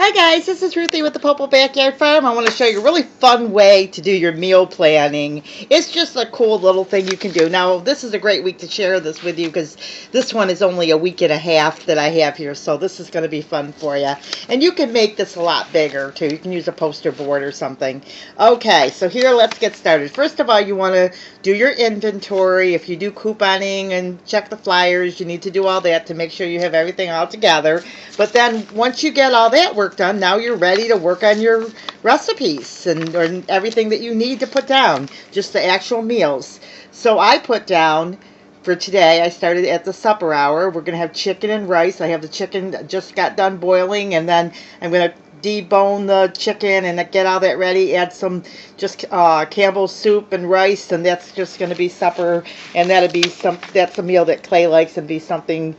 Hi guys, this is Ruthie with the Popple Backyard Farm. I want to show you a really fun way to do your meal planning. It's just a cool little thing you can do. Now, this is a great week to share this with you because this one is only a week and a half that I have here, so this is going to be fun for you. And you can make this a lot bigger too. You can use a poster board or something. Okay, so here, let's get started. First of all, you want to do your inventory. If you do couponing and check the flyers, you need to do all that to make sure you have everything all together. But then once you get all that work done, now you're ready to work on your recipes and or everything that you need to put down, just the actual meals. So I put down for today, I started at the supper hour. We're going to have chicken and rice. I have the chicken just got done boiling, and then I'm going to debone the chicken and get all that ready, add some just Campbell's soup and rice, and that's just going to be supper. And that's a meal that Clay likes, and be something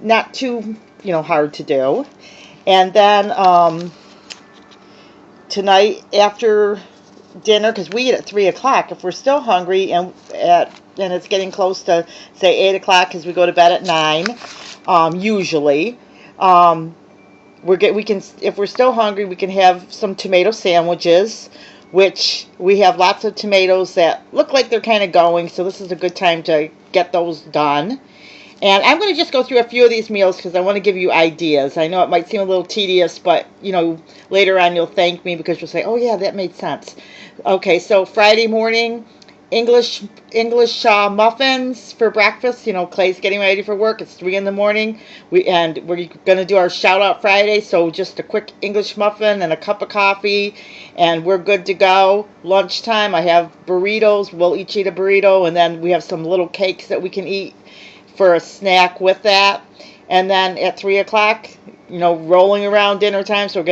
not too hard to do. And then tonight after dinner, because we eat at 3 o'clock, if we're still hungry and it's getting close to say 8 o'clock, because we go to bed at 9 usually, we can, if we're still hungry, we can have some tomato sandwiches, which we have lots of tomatoes that look like they're kind of going, so this is a good time to get those done. And I'm going to just go through a few of these meals because I want to give you ideas. I know it might seem a little tedious, but, later on you'll thank me because you'll say, oh, yeah, that made sense. Okay, so Friday morning, English muffins for breakfast. Clay's getting ready for work. It's 3 in the morning. We're going to do our shout-out Friday, so just a quick English muffin and a cup of coffee, and we're good to go. Lunchtime, I have burritos. We'll each eat a burrito, and then we have some little cakes that we can eat for a snack with that. And then at 3 o'clock, rolling around dinner time, so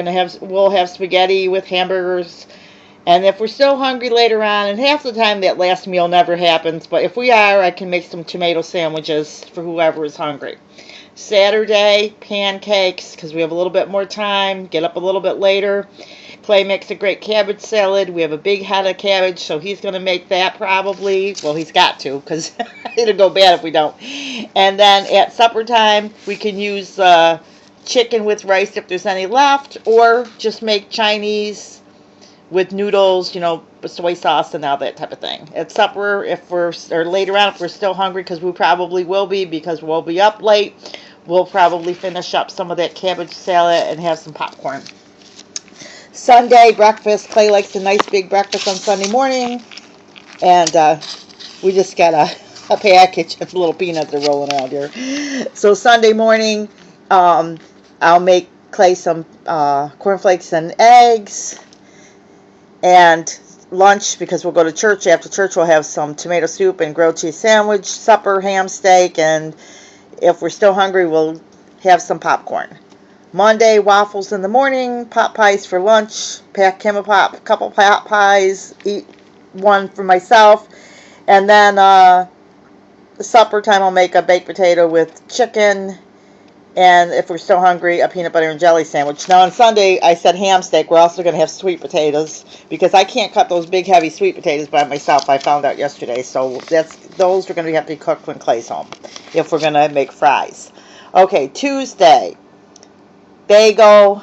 we'll have spaghetti with hamburgers. And if we're still hungry later on, and half the time that last meal never happens, but if we are, I can make some tomato sandwiches for whoever is hungry. Saturday, pancakes, because we have a little bit more time, get up a little bit later. Clay makes a great cabbage salad. We have a big head of cabbage, so he's going to make that probably. Well, he's got to, because it'll go bad if we don't. And then at supper time, we can use chicken with rice if there's any left, or just make Chinese with noodles, soy sauce and all that type of thing. At supper, or later on, if we're still hungry, because we probably will be, because we'll be up late, we'll probably finish up some of that cabbage salad and have some popcorn. Sunday breakfast. Clay likes a nice big breakfast on Sunday morning, and we just got a package of little peanuts are rolling around here. So Sunday morning, I'll make Clay some cornflakes and eggs. And lunch, because we'll go to church. After church, we'll have some tomato soup and grilled cheese sandwich. Supper, ham steak, and if we're still hungry, we'll have some popcorn. Monday, waffles in the morning, pot pies for lunch, pack him a couple pot pies, eat one for myself, and then supper time I'll make a baked potato with chicken, and if we're still hungry, a peanut butter and jelly sandwich. Now on Sunday, I said ham steak. We're also going to have sweet potatoes because I can't cut those big heavy sweet potatoes by myself. I found out yesterday, so those are going to have to be cooked when Clay's home if we're going to make fries. Okay, Tuesday, bagel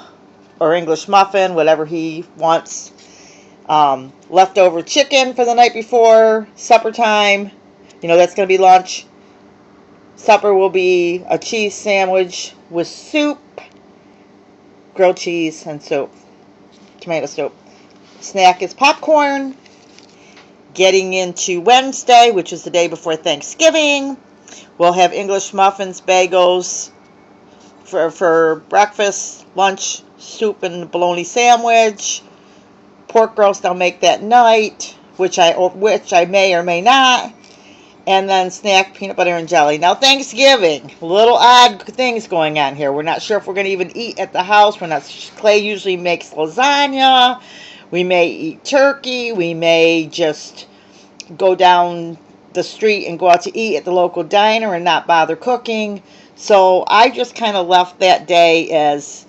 or English muffin, whatever he wants. Leftover chicken for the night before. Supper time, that's going to be lunch. Supper will be a cheese sandwich with soup, grilled cheese, and soup, tomato soup. Snack is popcorn. Getting into Wednesday, which is the day before Thanksgiving, we'll have English muffins, bagels for breakfast, lunch, soup and bologna sandwich. Pork roast I'll make that night, which I may or may not. And then snack, peanut butter and jelly. Now Thanksgiving, little odd things going on here. We're not sure if we're going to even eat at the house. Clay usually makes lasagna. We may eat turkey. We may just go down the street and go out to eat at the local diner and not bother cooking. So I just kind of left that day as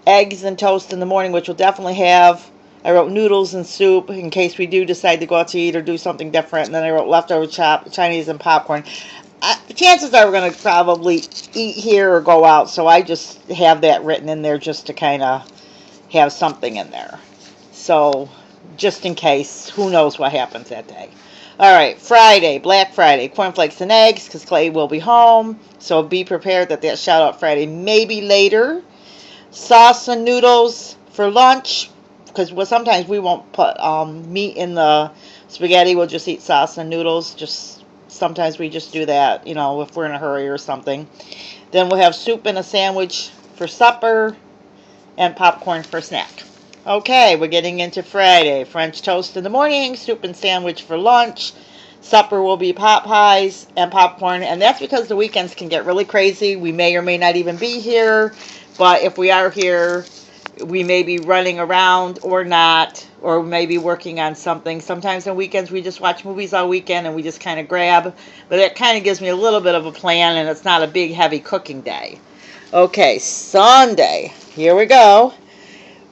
eggs and toast in the morning, which we'll definitely have. I wrote noodles and soup in case we do decide to go out to eat or do something different. And then I wrote leftover Chinese and popcorn. Chances are we're going to probably eat here or go out. So I just have that written in there just to kind of have something in there. So, just in case, who knows what happens that day. All right, Friday, Black Friday, cornflakes and eggs, because Clay will be home. So be prepared that shout out Friday may be later. Sauce and noodles for lunch, because sometimes we won't put meat in the spaghetti. We'll just eat sauce and noodles. Just sometimes we just do that, you know, if we're in a hurry or something. Then we'll have soup and a sandwich for supper and popcorn for snack. Okay, we're getting into Friday. French toast in the morning, soup and sandwich for lunch. Supper will be pot pies and popcorn, and that's because the weekends can get really crazy. We may or may not even be here, but if we are here, we may be running around or not, or maybe working on something. Sometimes on weekends we just watch movies all weekend and we just kind of grab, but it kind of gives me a little bit of a plan, and it's not a big heavy cooking day. Okay, Sunday, here we go.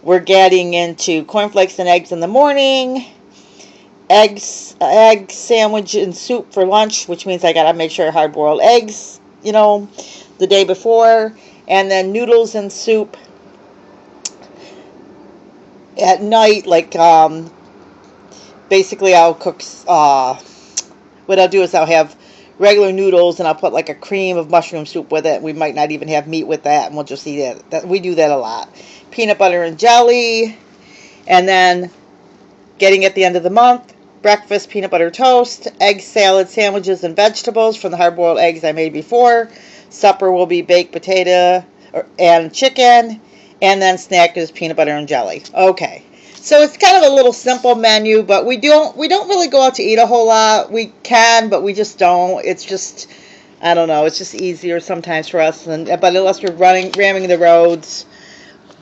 We're getting into cornflakes and eggs in the morning, egg sandwich and soup for lunch, which means I gotta make sure I hard-boiled eggs, you know, the day before, and then noodles and soup at night. Like basically I'll cook what I'll do is I'll have regular noodles and I'll put like a cream of mushroom soup with it. We might not even have meat with that, and we'll just eat it. We do that a lot. Peanut butter and jelly, and then getting at the end of the month, breakfast, peanut butter toast, egg salad, sandwiches, and vegetables from the hard-boiled eggs I made before. Supper will be baked potato and chicken, and then snack is peanut butter and jelly. Okay, so it's kind of a little simple menu, but we don't really go out to eat a whole lot. We can, but we just don't. It's just, I don't know, it's just easier sometimes for us, but unless we're ramming the roads.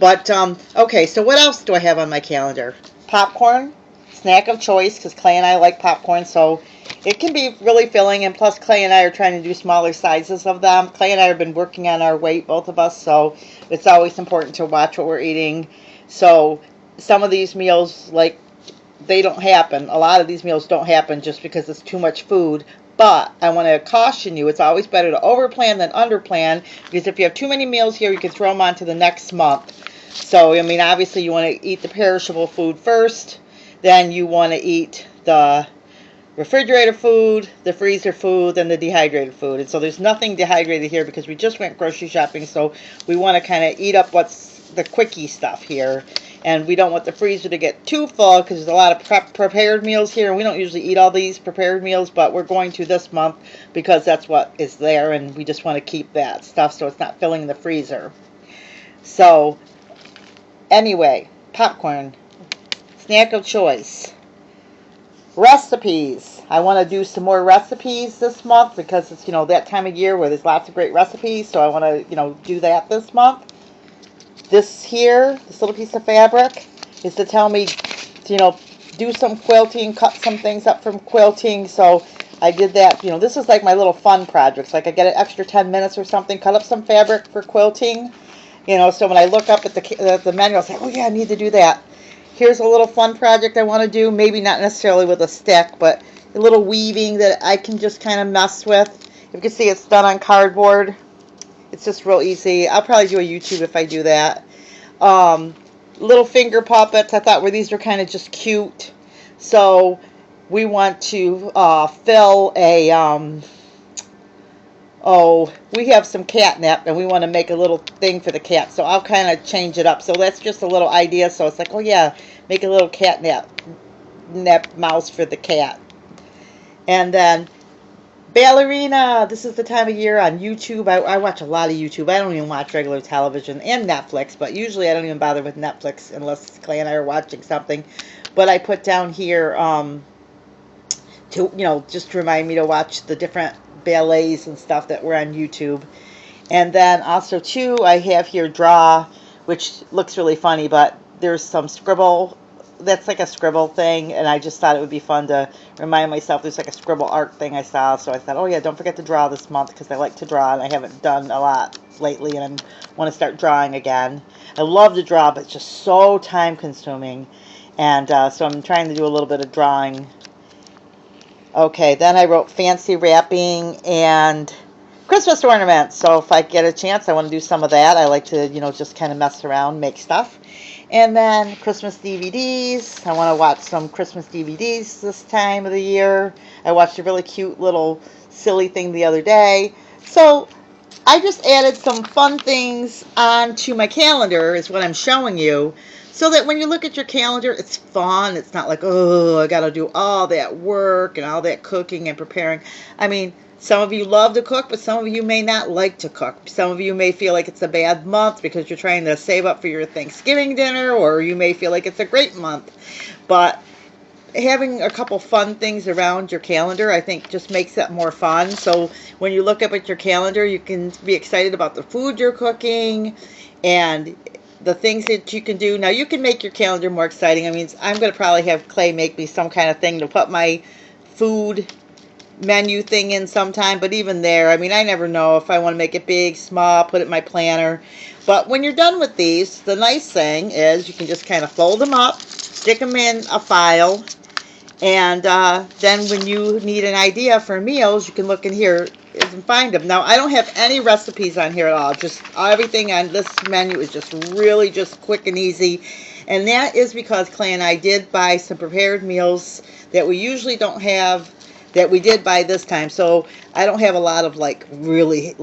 But, okay, so what else do I have on my calendar? Popcorn, snack of choice, because Clay and I like popcorn, so it can be really filling, and plus Clay and I are trying to do smaller sizes of them. Clay and I have been working on our weight, both of us, so it's always important to watch what we're eating. So some of these meals, like, they don't happen. A lot of these meals don't happen just because it's too much food. But I want to caution you, it's always better to overplan than underplan, because if you have too many meals here, you can throw them on to the next month. So, I mean, obviously you want to eat the perishable food first, then you want to eat the refrigerator food, the freezer food, and the dehydrated food. And so there's nothing dehydrated here because we just went grocery shopping, so we want to kind of eat up what's the quickie stuff here. And we don't want the freezer to get too full because there's a lot of prepared meals here. And we don't usually eat all these prepared meals, but we're going to this month because that's what is there. And we just want to keep that stuff so it's not filling the freezer. So, anyway, popcorn, snack of choice. Recipes. I want to do some more recipes this month because it's, you know, that time of year where there's lots of great recipes. So I want to, you know, do that this month. This here, this little piece of fabric, is to tell me to, you know, do some quilting, cut some things up from quilting. So I did that. You know, this is like my little fun projects. Like I get an extra 10 minutes or something, cut up some fabric for quilting. You know, so when I look up at the menu, I'll say, oh yeah, I need to do that. Here's a little fun project I want to do. Maybe not necessarily with a stick, but a little weaving that I can just kind of mess with. You can see it's done on cardboard. It's just real easy. I'll probably do a YouTube if I do that. Little finger puppets. I thought these were kind of just cute. So we want to fill a, we have some catnip and we want to make a little thing for the cat. So I'll kind of change it up. So that's just a little idea. So it's like, oh yeah, make a little catnip mouse for the cat. And then ballerina. This is the time of year on YouTube. I watch a lot of YouTube. I don't even watch regular television and Netflix, but usually I don't even bother with Netflix unless Clay and I are watching something. But I put down here to, you know, just to remind me to watch the different ballets and stuff that were on YouTube. And then also too, I have here draw, which looks really funny, but there's some scribble. That's like a scribble thing, and I just thought it would be fun to remind myself there's like a scribble art thing I saw. So I thought, oh yeah, don't forget to draw this month because I like to draw and I haven't done a lot lately, and I want to start drawing again. I love to draw, but it's just so time consuming, and so I'm trying to do a little bit of drawing. Okay, then I wrote fancy wrapping and Christmas ornaments. So if I get a chance, I want to do some of that. I like to, just kind of mess around, make stuff. And then Christmas DVDs. I want to watch some Christmas DVDs this time of the year. I watched a really cute little silly thing the other day. So I just added some fun things onto my calendar, is what I'm showing you. So that when you look at your calendar, it's fun. It's not like, oh, I got to do all that work and all that cooking and preparing. I mean, some of you love to cook, but some of you may not like to cook. Some of you may feel like it's a bad month because you're trying to save up for your Thanksgiving dinner, or you may feel like it's a great month. But having a couple fun things around your calendar, I think, just makes it more fun. So when you look up at your calendar, you can be excited about the food you're cooking and the things that you can do. Now, you can make your calendar more exciting. I mean, I'm going to probably have Clay make me some kind of thing to put my food menu thing in sometime, but even there, I mean, I never know if I want to make it big, small, put it in my planner. But when you're done with these, the nice thing is you can just kind of fold them up, stick them in a file, and then when you need an idea for meals, you can look in here and find them. Now, I don't have any recipes on here at all. Just everything on this menu is just really just quick and easy. And that is because Clay and I did buy some prepared meals that we usually don't have, that we did buy this time. So I don't have a lot of really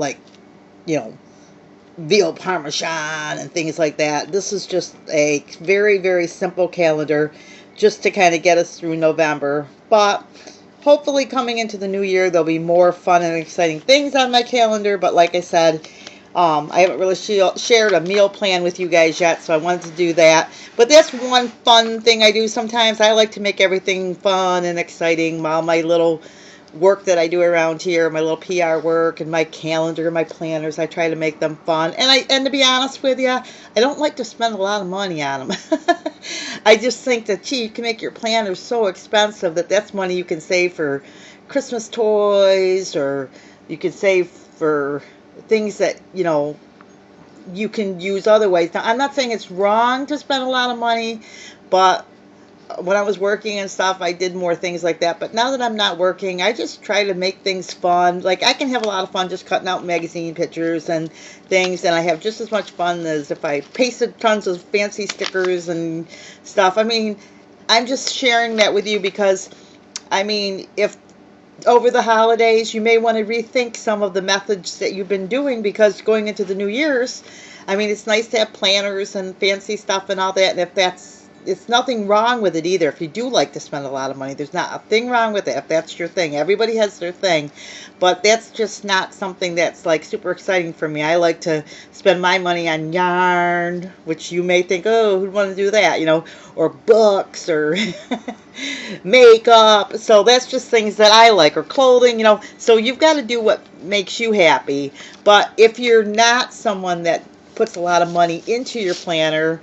veal parmesan and things like that. This is just a very, very simple calendar just to kind of get us through November. But hopefully coming into the new year, there'll be more fun and exciting things on my calendar. But like I said, I haven't really shared a meal plan with you guys yet, so I wanted to do that. But that's one fun thing I do sometimes. I like to make everything fun and exciting. All my little work that I do around here, my little PR work and my calendar, my planners, I try to make them fun. And to be honest with you, I don't like to spend a lot of money on them. I just think that, gee, you can make your planners so expensive that that's money you can save for Christmas toys, or you can save for things that, you can use other ways. Now, I'm not saying it's wrong to spend a lot of money, but when I was working and stuff, I did more things like that. But now that I'm not working, I just try to make things fun. Like, I can have a lot of fun just cutting out magazine pictures and things, and I have just as much fun as if I pasted tons of fancy stickers and stuff. I mean, I'm just sharing that with you because, I mean, if over the holidays, you may want to rethink some of the methods that you've been doing, because going into the New Year's, I mean, it's nice to have planners and fancy stuff and all that, and if it's nothing wrong with it either. If you do like to spend a lot of money, there's not a thing wrong with it if that's your thing. Everybody has their thing, but that's just not something that's like super exciting for me. I like to spend my money on yarn, which you may think, oh, who'd want to do that, or books or makeup. So that's just things that I like, or clothing, so you've got to do what makes you happy. But if you're not someone that puts a lot of money into your planner,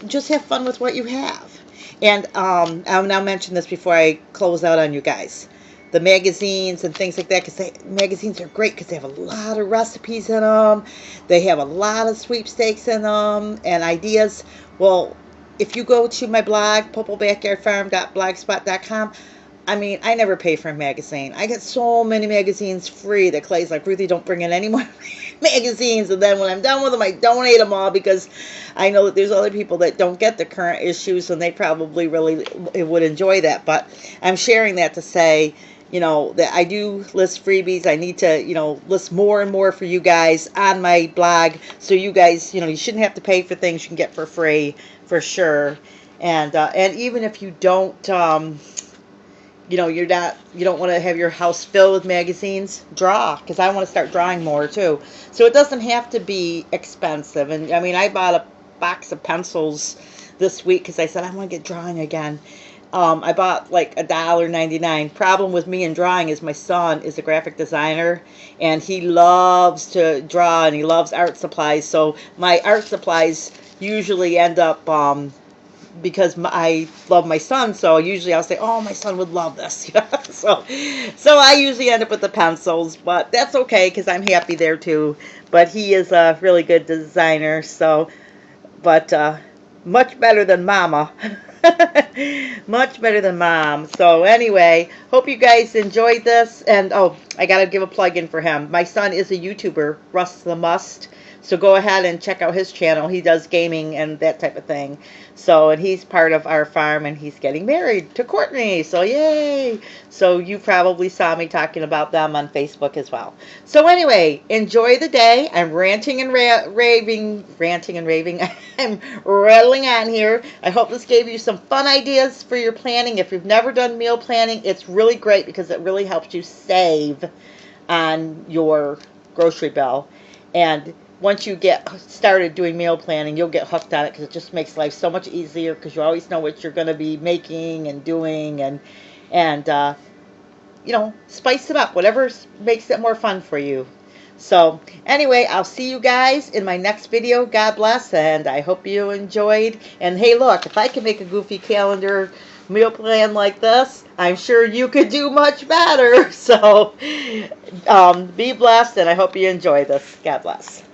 just have fun with what you have. And I'll now mention this before I close out on you guys. The magazines and things like that, because magazines are great because they have a lot of recipes in them. They have a lot of sweepstakes in them and ideas. Well, if you go to my blog, PopleBackyardFarm.blogspot.com, I mean, I never pay for a magazine. I get so many magazines free that Clay's like, Ruthie, don't bring in any more magazines. And then when I'm done with them, I donate them all, because I know that there's other people that don't get the current issues, and they probably really would enjoy that. But I'm sharing that to say, that I do list freebies. I need to, list more and more for you guys on my blog. So you guys, you shouldn't have to pay for things you can get for free, for sure. And even if you don't, you don't want to have your house filled with magazines, draw, because I want to start drawing more too. So it doesn't have to be expensive. And I mean, I bought a box of pencils this week because I said I want to get drawing again. I bought like $1.99. Problem with me and drawing is my son is a graphic designer, and he loves to draw, and he loves art supplies. So my art supplies usually end up, because I love my son, so usually I'll say, oh, my son would love this. so I usually end up with the pencils, but that's okay because I'm happy there too. But he is a really good designer, so, but much better than Mama. Much better than Mom. So anyway, hope you guys enjoyed this. And oh, I gotta give a plug in for him. My son is a YouTuber, Russ the Must. So go ahead and check out his channel. He does gaming and that type of thing. So, and he's part of our farm, and he's getting married to Courtney. So yay! So you probably saw me talking about them on Facebook as well. So anyway, enjoy the day. I'm ranting and raving. I'm rattling on here. I hope this gave you some fun ideas for your planning. If you've never done meal planning, it's really great because it really helps you save on your grocery bill. And once you get started doing meal planning, you'll get hooked on it because it just makes life so much easier because you always know what you're going to be making and doing, and you know, spice it up, whatever makes it more fun for you. So anyway, I'll see you guys in my next video. God bless, and I hope you enjoyed. And hey, look, if I can make a goofy calendar meal plan like this, I'm sure you could do much better. So be blessed, and I hope you enjoy this. God bless.